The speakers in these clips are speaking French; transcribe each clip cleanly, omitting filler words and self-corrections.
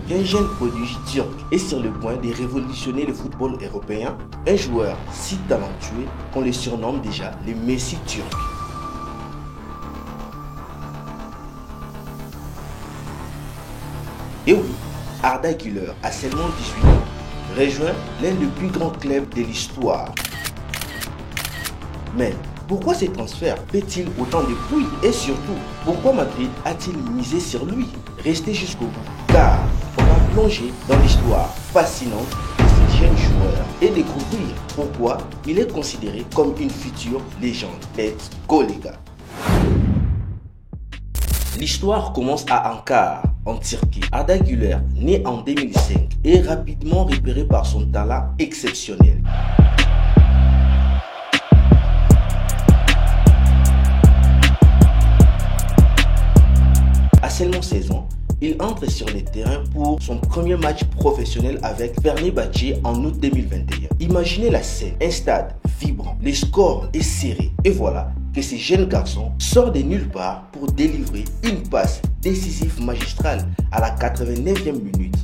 qu'un jeune prodige turc est sur le point de révolutionner le football européen, un joueur si talentueux qu'on le surnomme déjà le Messi turc. Et oui, Arda Güler a seulement 18 ans, rejoint l'un des plus grands clubs de l'histoire. Mais pourquoi ce transfert fait-il autant de bruit? Et surtout, pourquoi Madrid a-t-il misé sur lui? Restez jusqu'au bout, car on va plonger dans l'histoire fascinante de ce jeune joueur et découvrir pourquoi il est considéré comme une future légende. Let's go les gars! L'histoire commence à Ankara, en Turquie. Arda Güler, né en 2005, est rapidement repéré par son talent exceptionnel. À seulement 16 ans, il entre sur les terrains pour son premier match professionnel avec Fenerbahçe en août 2021. Imaginez la scène, un stade vibrant, les scores est serré et voilà que ce jeune garçon sort de nulle part pour délivrer une passe décisive magistrale à la 89e minute.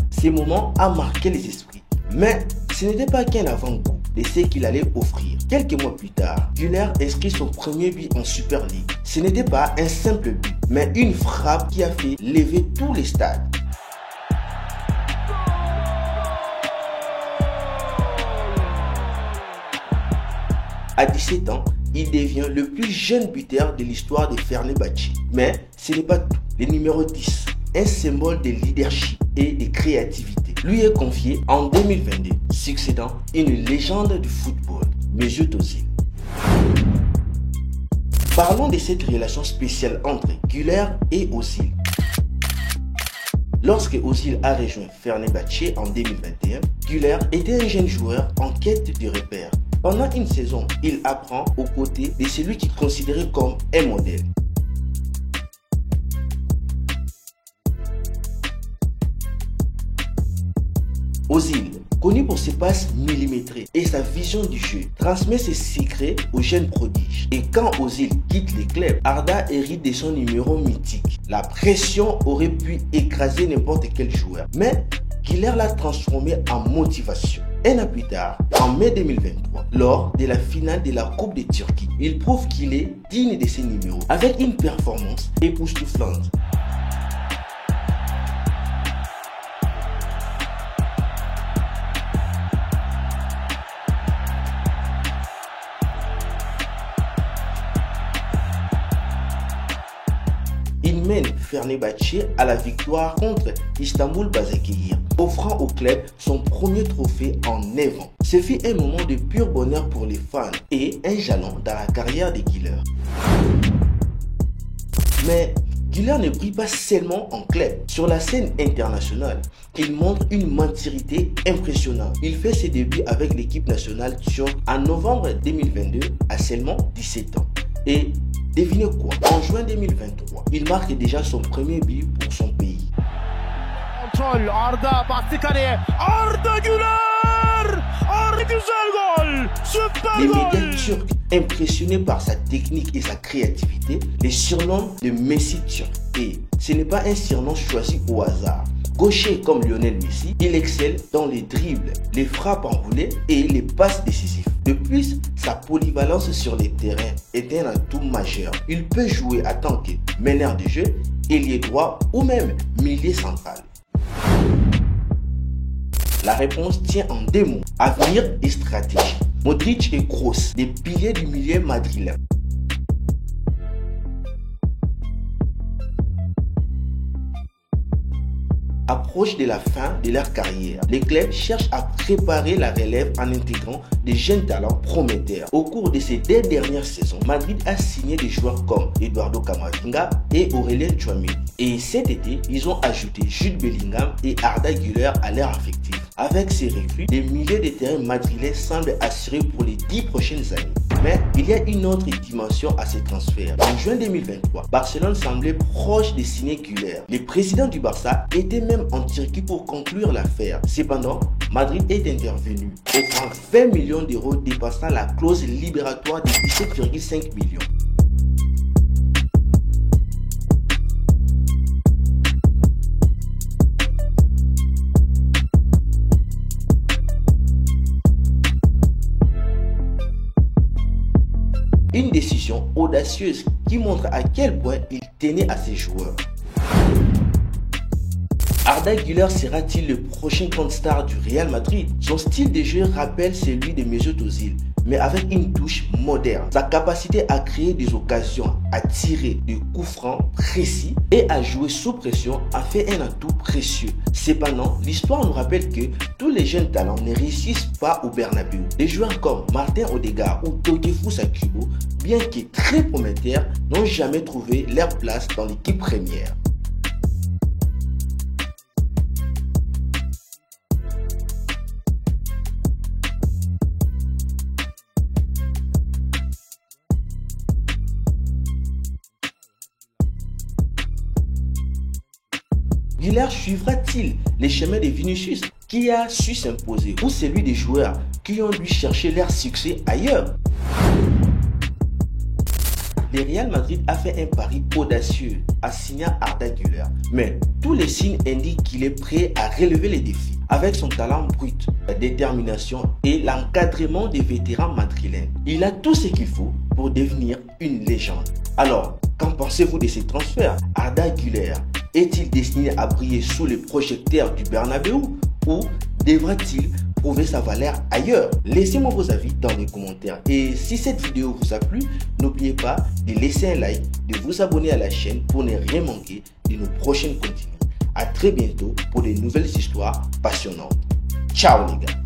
Ce moment a marqué les esprits, mais ce n'était pas qu'un avant-goût de ce qu'il allait offrir. Quelques mois plus tard, Güler inscrit son premier but en Super League. Ce n'était pas un simple but, mais une frappe qui a fait lever tous les stades. À 17 ans, il devient le plus jeune buteur de l'histoire de Fenerbahçe. Mais ce n'est pas tout. Le numéro 10, un symbole de leadership et de créativité, lui est confié en 2022, succédant une légende du football, Mesut Özil. Parlons de cette relation spéciale entre Güler et Özil. Lorsque Özil a rejoint Fenerbahçe en 2021, Güler était un jeune joueur en quête de repères. Pendant une saison, il apprend aux côtés de celui qu'il considérait comme un modèle. Özil, connu pour ses passes millimétrées et sa vision du jeu, transmet ses secrets aux jeunes prodiges. Et quand Özil quitte les clubs, Arda hérite de son numéro mythique. La pression aurait pu écraser n'importe quel joueur, mais Güler l'a transformé en motivation. Un an plus tard, en mai 2023, lors de la finale de la Coupe de Turquie, il prouve qu'il est digne de ses numéros avec une performance époustouflante. Il mène Fenerbahçe à la victoire contre Istanbul Başakşehir, offrant au club son premier trophée en 9 ans. Ce fut un moment de pur bonheur pour les fans et un jalon dans la carrière de Güler. Mais Güler ne brille pas seulement en club. Sur la scène internationale, il montre une maturité impressionnante. Il fait ses débuts avec l'équipe nationale turque en novembre 2022 à seulement 17 ans. Et devinez quoi? En juin 2023, il marque déjà son premier but pour son pays. Kontrol, Arda bastı kaleye. Arda Güler! Arda güzel gol! Süper Les gol! médias turcs, impressionnés par sa technique et sa créativité, le surnomment le Messi turc. Et ce n'est pas un surnom choisi au hasard. Gaucher comme Lionel Messi, il excelle dans les dribbles, les frappes enroulées et les passes décisives. De plus, sa polyvalence sur les terrains est un atout majeur. Il peut jouer en tant que meneur de jeu, ailier droit ou même milieu central. La réponse tient en deux mots, avenir et stratégie. Modric et Kroos, des piliers du milieu madrilène. Approche de la fin de leur carrière. Les clubs cherchent à préparer la relève en intégrant des jeunes talents prometteurs. Au cours de ces 2 dernières saisons, Madrid a signé des joueurs comme Eduardo Camavinga et Aurélien Tchouameni. Et cet été, ils ont ajouté Jude Bellingham et Arda Güler à leur effectif. Avec ces recrues, les milieux de terrain madrilènes semblent assurés pour les 10 prochaines années. Mais il y a une autre dimension à ces transferts. En juin 2023, Barcelone semblait proche de signer Güler. Le président du Barça était même en Turquie pour conclure l'affaire. Cependant, Madrid est intervenu, offrant 20 millions d'euros dépassant la clause libératoire de 17,5 millions. Une décision audacieuse qui montre à quel point il tenait à ses joueurs. Arda Güler sera-t-il le prochain grande star du Real Madrid? Son style de jeu rappelle celui de Mesut Özil, mais avec une touche moderne. Sa capacité à créer des occasions, à tirer des coups francs précis et à jouer sous pression a fait un atout précieux. Cependant, l'histoire nous rappelle que tous les jeunes talents ne réussissent pas au Bernabéu. Des joueurs comme Martin Odegaard ou Tadeusz Kubo, bien que très prometteurs, n'ont jamais trouvé leur place dans l'équipe première. Güler suivra-t-il les chemins de Vinicius qui a su s'imposer ou celui des joueurs qui ont dû chercher leur succès ailleurs? Le Real Madrid a fait un pari audacieux en signant Arda Güler, mais tous les signes indiquent qu'il est prêt à relever les défis. Avec son talent brut, la détermination et l'encadrement des vétérans madrilènes, il a tout ce qu'il faut pour devenir une légende. Alors, qu'en pensez-vous de ces transferts? Arda Güler est-il destiné à briller sous les projecteurs du Bernabéu ou devra-t-il prouver sa valeur ailleurs? Laissez-moi vos avis dans les commentaires. Et si cette vidéo vous a plu, n'oubliez pas de laisser un like, de vous abonner à la chaîne pour ne rien manquer de nos prochaines contenus. A très bientôt pour de nouvelles histoires passionnantes. Ciao les gars!